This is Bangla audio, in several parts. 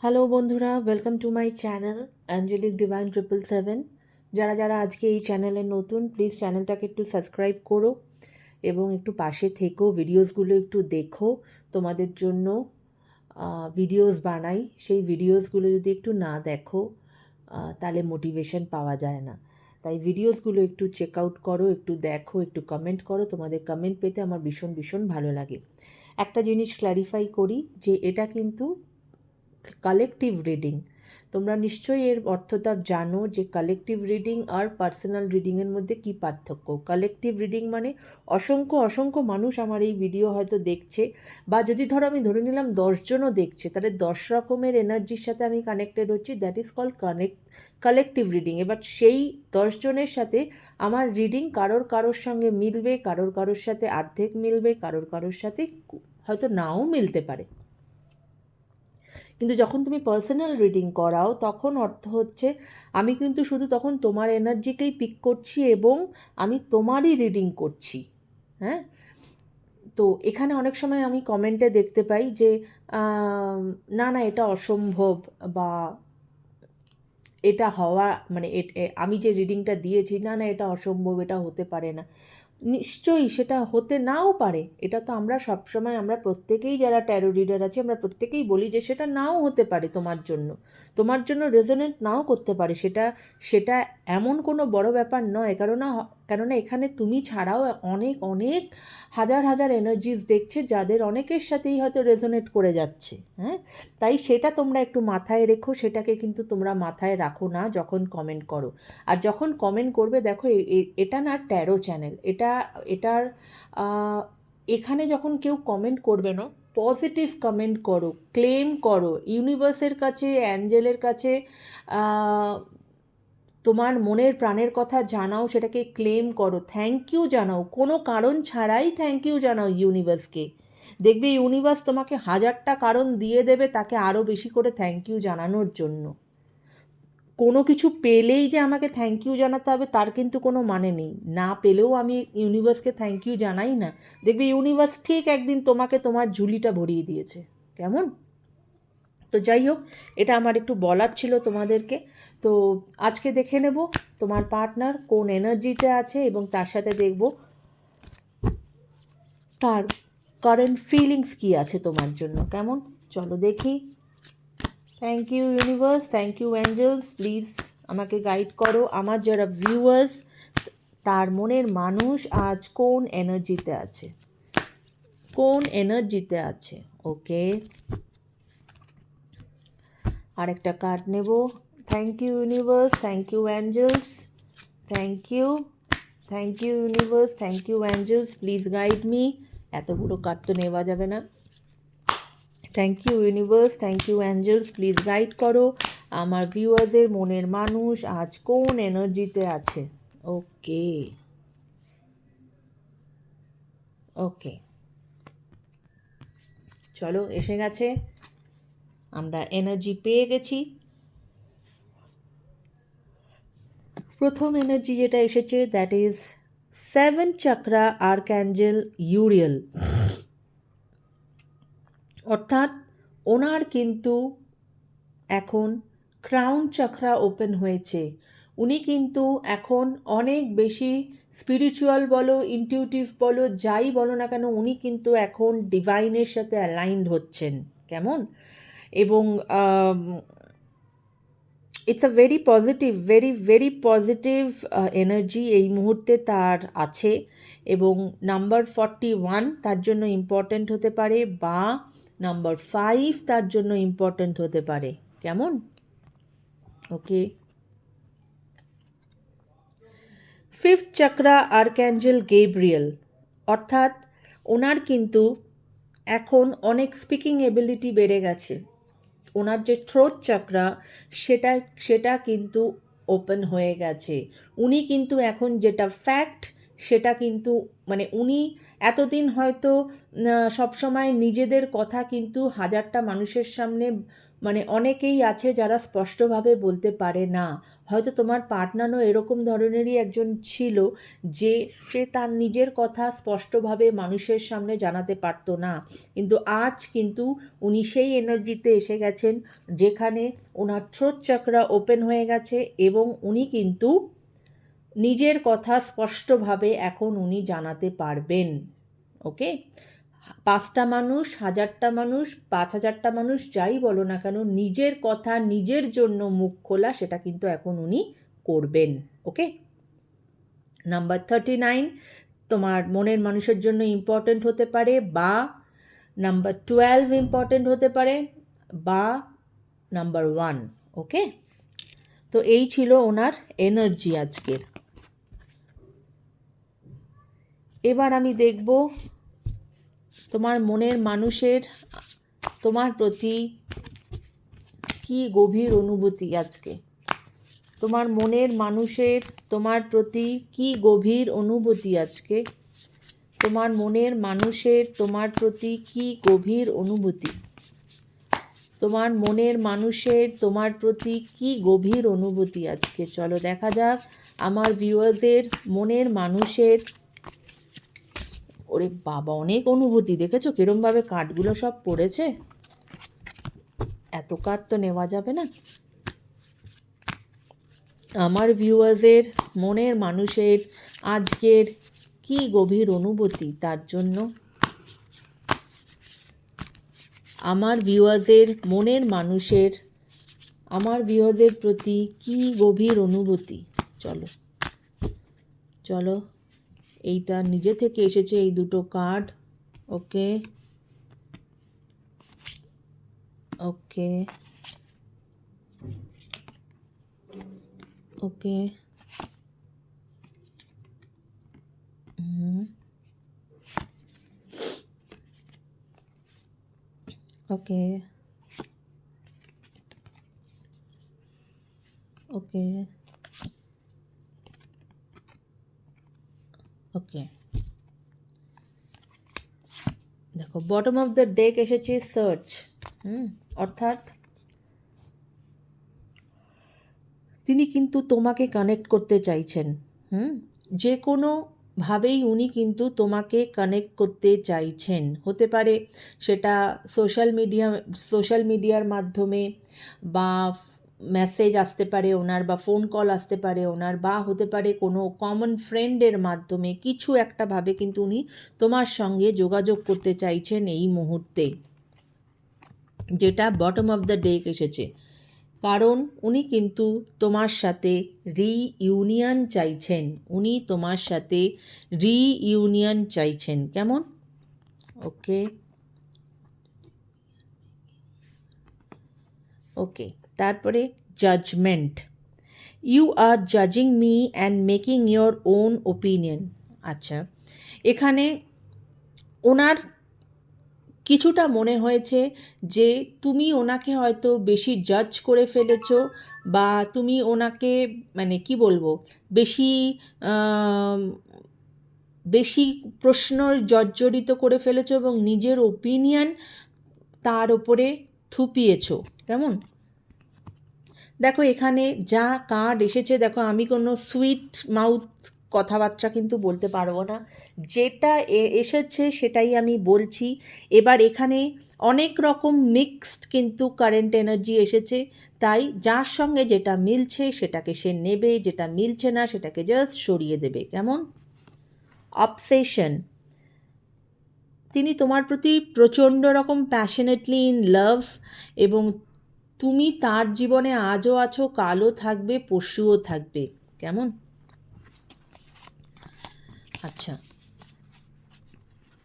হ্যালো বন্ধুরা, welcome to my channel Angelic Divine 777। যারা যারা আজকে এই চ্যানেলে নতুন, প্লিজ চ্যানেলটাকে একটু সাবস্ক্রাইব করো এবং একটু পাশে থেকো, ভিডিওসগুলো একটু দেখো। তোমাদের জন্য ভিডিওস বানাই, সেই ভিডিওসগুলো যদি একটু না দেখো তাহলে মোটিভেশন পাওয়া যায় না। তাই ভিডিওসগুলো একটু চেক আউট করো, একটু দেখো, একটু কমেন্ট করো। তোমাদের কমেন্ট পেতে আমার ভীষণ ভীষণ ভালো লাগে। একটা জিনিস ক্ল্যারিফাই করি যে এটা কিন্তু কালেকটিভ রিডিং। তোমরা নিশ্চয়ই এর অর্থটা জানো যে কালেকটিভ রিডিং আর পার্সোনাল রিডিংয়ের মধ্যে কী পার্থক্য। কালেকটিভ রিডিং মানে অসংখ্য অসংখ্য মানুষ আমার এই ভিডিও হয়তো দেখছে, বা যদি ধরো আমি ধরে নিলাম 10জনও দেখছে, তাহলে 10 রকমের এনার্জির সাথে আমি কানেক্টেড হচ্ছি, that is called collective reading. এবার সেই 10জনের সাথে আমার রিডিং কারোর সঙ্গে মিলবে, কারোর সাথে অর্ধেক মিলবে, কারোর সাথে হয়তো নাও মিলতে পারে। কিন্তু যখন তুমি পার্সোনাল রিডিং করাও তখন অর্থ হচ্ছে আমি কিন্তু শুধু তখন তোমার এনার্জিকেই পিক করছি এবং আমি তোমারই রিডিং করছি। হ্যাঁ, তো এখানে অনেক সময় আমি কমেন্টে দেখতে পাই যে না না এটা অসম্ভব, বা এটা হওয়া মানে আমি যে রিডিংটা দিয়েছি, না না এটা অসম্ভব, এটা হতে পারে না। নিশ্চয়ই সেটা হতে নাও পারে। এটা তো আমরা সবসময়, আমরা প্রত্যেকেই যারা ট্যারো রিডার আছি, আমরা প্রত্যেকেই বলি যে সেটা নাও হতে পারে তোমার জন্য রেজোনেট নাও করতে পারে। সেটা সেটা এমন কোনো বড় ব্যাপার নয়। কেননা এখানে তুমি ছাড়াও অনেক অনেক হাজার হাজার এনার্জিস দেখছে, যাদের অনেকের সাথেই হয়তো রেজোনেট করে যাচ্ছে। হ্যাঁ, তাই সেটা তোমরা একটু মাথায় রেখো। সেটাকে কিন্তু তোমরা মাথায় রাখো না যখন কমেন্ট করো। আর যখন কমেন্ট করবে, দেখো এটা না ট্যারো চ্যানেল, এটার এখানে যখন কেউ কমেন্ট করবে না, পজিটিভ কমেন্ট করো, ক্লেম করো, ইউনিভার্সের কাছে, অ্যাঞ্জেলের কাছে তোমার মনের প্রাণের কথা জানাও, সেটাকে ক্লেম করো, থ্যাংক ইউ জানাও, কোনো কারণ ছাড়াই থ্যাংক ইউ জানাও ইউনিভার্সকে। দেখবে ইউনিভার্স তোমাকে 1000টা কারণ দিয়ে দেবে তাকে আরও বেশি করে থ্যাংক ইউ জানানোর জন্য। কোনো কিছু পেলেই যে আমাকে থ্যাংক ইউ জানাতে হবে তার কিন্তু কোনো মানে নেই। না পেলেও আমি ইউনিভার্সকে থ্যাংক ইউ জানাই না, দেখবে ইউনিভার্স ঠিক একদিন তোমাকে তোমার ঝুলিটা ভরিয়ে দিয়েছে। কেমন? তো যাই হোক, এটা আমার একটু বলার ছিল তোমাদেরকে। তো আজকে দেখে নেব তোমার পার্টনার কোন এনার্জিতে আছে এবং তার সাথে দেখব তার কারেন্ট ফিলিংস কী আছে তোমার জন্য। কেমন? চলো দেখি। Thank you universe, thank you angels, please আমাকে গাইড করো। আমার যারা ভিউয়ার্স, তার মনের মানুষ আজ কোন এনার্জিতে আছে, কোন এনার্জিতে আছে। ওকে, আরেকটা কার্ড নেব। Thank you universe, thank you angels, thank you, thank you universe, thank you angels, please guide me. এতগুলো কার্ড তো নেওয়া যাবে না। Thank you universe, thank you angels, please guide করো আমার ভিউয়ার্সের মনের মানুষ আজ কোন এনার্জিতে আছে। ওকে ওকে, চলো এসে গেছে, আমরা এনার্জি পেয়ে গেছি। প্রথম এনার্জি যেটা এসেছে, দ্যাট ইজ 7 চাকরা আর্কঅ্যাঞ্জেল ইউরিয়েল। অর্থাৎ ওনার কিন্তু এখন ক্রাউন চাকরা ওপেন হয়েছে। উনি কিন্তু এখন অনেক বেশি স্পিরিচুয়াল বলো, ইনটিউটিভ বলো, যাই বলো না কেন, উনি কিন্তু এখন ডিভাইনের সাথে অ্যালাইনড হচ্ছেন। কেমন? এবং it's a very positive, very very positive energy এই মুহূর্তে তার আছে। এবং নাম্বার 41 তার জন্য ইম্পর্ট্যান্ট হতে পারে, বা নাম্বার 5 তার জন্য ইম্পর্ট্যান্ট হতে পারে। কেমন? ওকে, 5th চাকরা আর্কঅ্যাঞ্জেল গেব্রিয়েল। অর্থাৎ ওনার কিন্তু এখন অনেক স্পিকিং এবিলিটি বেড়ে গেছে। ওনার যে থ্রোট চাকরা, সেটা কিন্তু ওপেন হয়ে গেছে। উনি কিন্তু এখন যেটা ফ্যাক্ট সেটা কিন্তু মানে উনি এতদিন হয়তো সবসময় নিজেদের কথা কিন্তু হাজারটা মানুষের সামনে মানে অনেকেই আছে যারা স্পষ্টভাবে বলতে পারে না। হয়তো তোমার পার্টনারও এরকম ধরনেরই একজন ছিল যে সে তার নিজের কথা স্পষ্টভাবে মানুষের সামনে জানাতে পারতো না, কিন্তু আজ কিন্তু উনি সেই এনার্জিতে এসে গেছেন যেখানে ওনার থ্রোট চাকরা ওপেন হয়ে গেছে এবং উনি কিন্তু নিজের কথা স্পষ্টভাবে এখন উনি জানাতে পারবেন। ওকে, 5টা মানুষ, 1000টা মানুষ, 5000টা মানুষ যাই বলো না কেন, নিজের কথা নিজের জন্য মুখ খোলা সেটা কিন্তু এখন উনি করবেন। ওকে, নাম্বার 39 তোমার মনের মানুষের জন্য ইম্পর্টেন্ট হতে পারে, বা নাম্বার 12 ইম্পর্টেন্ট হতে পারে, বা নাম্বার 1। ওকে, তো এই ছিল ওনার এনার্জি আজকের। এবার আমি দেখব তোমার মনের মানুষের তোমার প্রতি কি গভীর অনুভূতি আজকে। তোমার মনের মানুষের তোমার প্রতি কি গভীর অনুভূতি আজকে। তোমার মনের মানুষের তোমার প্রতি কি গভীর অনুভূতি। তোমার মনের মানুষের তোমার প্রতি কি গভীর অনুভূতি আজকে। চলো দেখা যাক আমার ভিউয়ার্সের মনের মানুষের। ওরে বাবা, অনেক অনুভূতি, দেখেছো কিরমভাবে কার্ডগুলো সব পড়েছে। এত কার্ড তো নেওয়া যাবে না। আমার ভিউয়ার্সের মনের মানুষের আজকের কি গভীর অনুভূতি, তার জন্য আমার ভিউয়ার্সের মনের মানুষের আমার ভিউয়ার্সের প্রতি কি গভীর অনুভূতি। চলো চলো, এইটা নিজে থেকে এসেছে এই দুটো কার্ড। ওকে ওকে ওকে ওকে ওকে ওকে, দেখো বটম অফ দ্য ডেক এসেছে সার্চ। অর্থাৎ তিনি কিন্তু তোমাকে কানেক্ট করতে চাইছেন। যে কোনোভাবেই উনি কিন্তু তোমাকে কানেক্ট করতে চাইছেন। হতে পারে সেটা সোশ্যাল মিডিয়ার মাধ্যমে, বা মেসেজ আসতে পারে ওনার, বা ফোন কল আসতে পারে ওনার, বা হতে পারে কোনো কমন ফ্রেন্ডের মাধ্যমে। কিছু একটা ভাবে কিন্তু উনি তোমার সঙ্গে যোগাযোগ করতে চাইছেন এই মুহূর্তে, যেটা বটম অফ দ্য ডেক এসেছে। কারণ উনি কিন্তু তোমার সাথে রিইউনিয়ন চাইছেন। উনি তোমার সাথে রিইউনিয়ন চাইছেন। কেমন? ওকে ওকে, তারপরে জাজমেন্ট। ইউ আর জাজিং me and making your own opinion. আচ্ছা, এখানে ওনার কিছুটা মনে হয়েছে যে তুমি ওনাকে হয়তো বেশি জাজ করে ফেলেছো, বা তুমি ওনাকে মানে কি বলবো, বেশি বেশি প্রশ্ন জর্জরিত করে ফেলেছো এবং নিজের ওপিনিয়ন তার ওপরে থুপিয়েছো। কেমন? দেখো এখানে যা কার্ড এসেছে, দেখো আমি কোনো সুইট মাউথ কথাবার্তা কিন্তু বলতে পারবো না। যেটা এসেছে সেটাই আমি বলছি। এবার এখানে অনেক রকম মিক্সড কিন্তু কারেন্ট এনার্জি এসেছে, তাই যার সঙ্গে যেটা মিলছে সেটাকে সে নেবে, যেটা মিলছে না সেটাকে জাস্ট সরিয়ে দেবে। কেমন? অবসেশন। তিনি তোমার প্রতি প্রচণ্ড রকম প্যাশনেটলি ইন লাভ, এবং তুমি তার জীবনে আজও আছো, কালও থাকবে, পরশুও থাকবে। কেমন? আচ্ছা,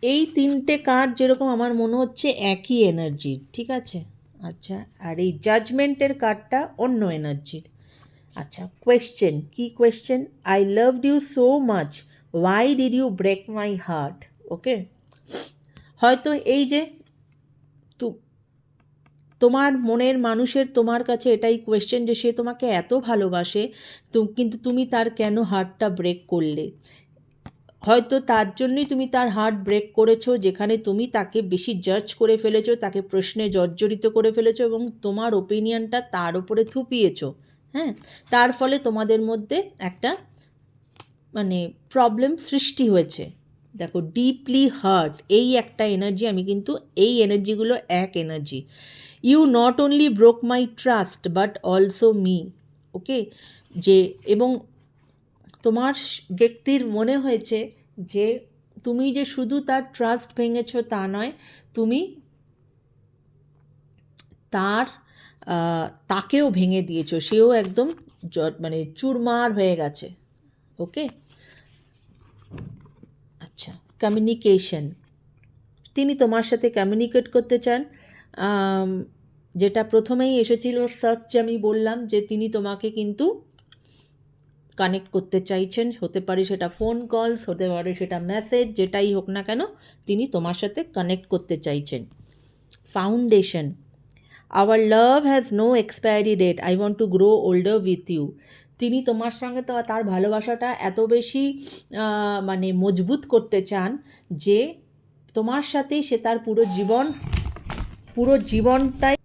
এই তিনটে কার্ড যেরকম আমার মনে হচ্ছে একই এনার্জির, ঠিক আছে? আচ্ছা, আর এই জাজমেন্টের কার্ডটা অন্য এনার্জির। আচ্ছা, কোয়েশ্চেন, কি question? I loved you so much, why did you break my heart. Okay, হয়তো এই যে তোমার মনের মানুষের তোমার কাছে এটাই কোয়েশ্চেন যে সে তোমাকে এত ভালোবাসে, কিন্তু তুমি তার কেন হার্টটা ব্রেক করলে। হয়তো তার জন্যই তুমি তার হার্ট ব্রেক করেছো, যেখানে তুমি তাকে বেশি জাজ করে ফেলেছো, তাকে প্রশ্নে জর্জরিত করে ফেলেছো এবং তোমার ওপিনিয়নটা তার উপরে থুপিয়েছো। হ্যাঁ, তার ফলে তোমাদের মধ্যে একটা মানে প্রবলেম সৃষ্টি হয়েছে। দেখো, ডিপলি হার্ট, এই একটা এনার্জি, আমি কিন্তু এই এনার্জিগুলো এক energy. You not only broke my trust but also me. Okay, যে এবং তোমার ব্যক্তির মনে হয়েছে যে তুমি যে শুধু তার ট্রাস্ট ভেঙেছো তা নয়, তুমি তাকেও ভেঙে দিয়েছো, সেও একদম মানে চুরমার হয়ে গেছে। ওকে, আচ্ছা, কমিউনিকেশন, তিনি তোমার সাথে কমিউনিকেট করতে চান। যেটা প্রথমেই এসেছিল সার্চ, আমি বললাম যে তিনি তোমাকে কিন্তু কানেক্ট করতে চাইছেন, হতে পারে সেটা ফোন কলস, হতে পারে সেটা মেসেজ, যেটাই হোক না কেন তিনি তোমার সাথে কানেক্ট করতে চাইছেন। Foundation, our love has no expiry date, I want to grow older with you. তিনি তোমার সঙ্গে তো তার ভালোবাসাটা এত বেশি মানে মজবুত করতে চান যে তোমার সাথেই সে তার পুরো জীবনটাই,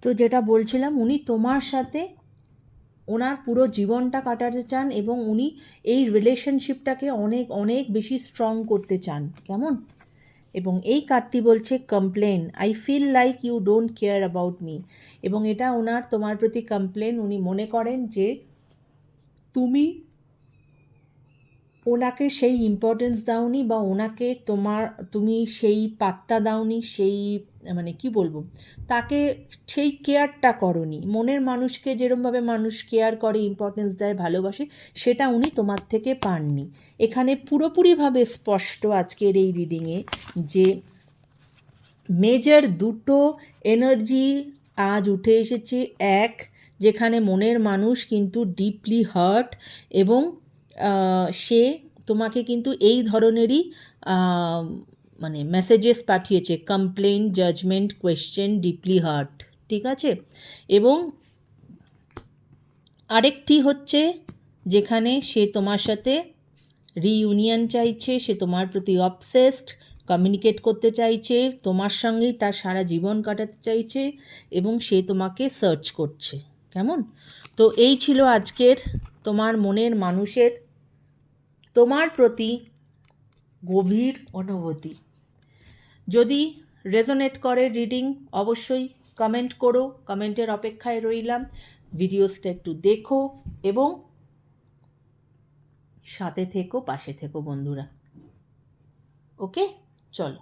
তো যেটা বলছিলাম, উনি তোমার সাথে ওনার পুরো জীবনটা কাটাতে চান এবং উনি এই রিলেশনশিপটাকে অনেক অনেক বেশি স্ট্রং করতে চান। কেমন? এবং এই কার্ডটি বলছে complain, I feel like you don't care about me. এবং এটা ওনার তোমার প্রতি কমপ্লেন, উনি মনে করেন যে তুমি ওনাকে সেই ইম্পর্টেন্স দাওনি বা ওনাকে তুমি সেই পাত্তা দাওনি, সেই মানে কি বলবো, তাকে সেই কেয়ারটা করনি। মনের মানুষকে যেরমভাবে মানুষ কেয়ার করে, ইম্পর্টেন্স দেয়, ভালোবাসে, সেটা উনি তোমার থেকে পাননি। এখানে পুরোপুরিভাবে স্পষ্ট আজকের এই রিডিংয়ে যে মেজর দুটো এনার্জি আজ উঠে এসেছে। এক, যেখানে মনের মানুষ কিন্তু ডিপলি হার্ট এবং সে তোমাকে কিন্তু এই ধরনেরই মানে মেসেজেস পাঠিয়েছে, complain, judgement, question, deeply hurt. ঠিক আছে? এবং আরেকটি হচ্ছে যেখানে সে তোমার সাথে রিইউনিয়ন চাইছে, সে তোমার প্রতি অবসেসড, কমিউনিকেট করতে চাইছে, তোমার সঙ্গেই তার সারা জীবন কাটাতে চাইছে এবং সে তোমাকে সার্চ করছে। কেমন? তো এই ছিল আজকের তোমার মনের মানুষের তোমার প্রতি গভীর অনুভূতি। যদি রেজোনেট করে রিডিং, অবশ্যই কমেন্ট করো, কমেন্টের অপেক্ষায় রইলাম। ভিডিওসটা একটু দেখো এবং সাথে থেকো, পাশে থেকো বন্ধুরা। ওকে, চলো।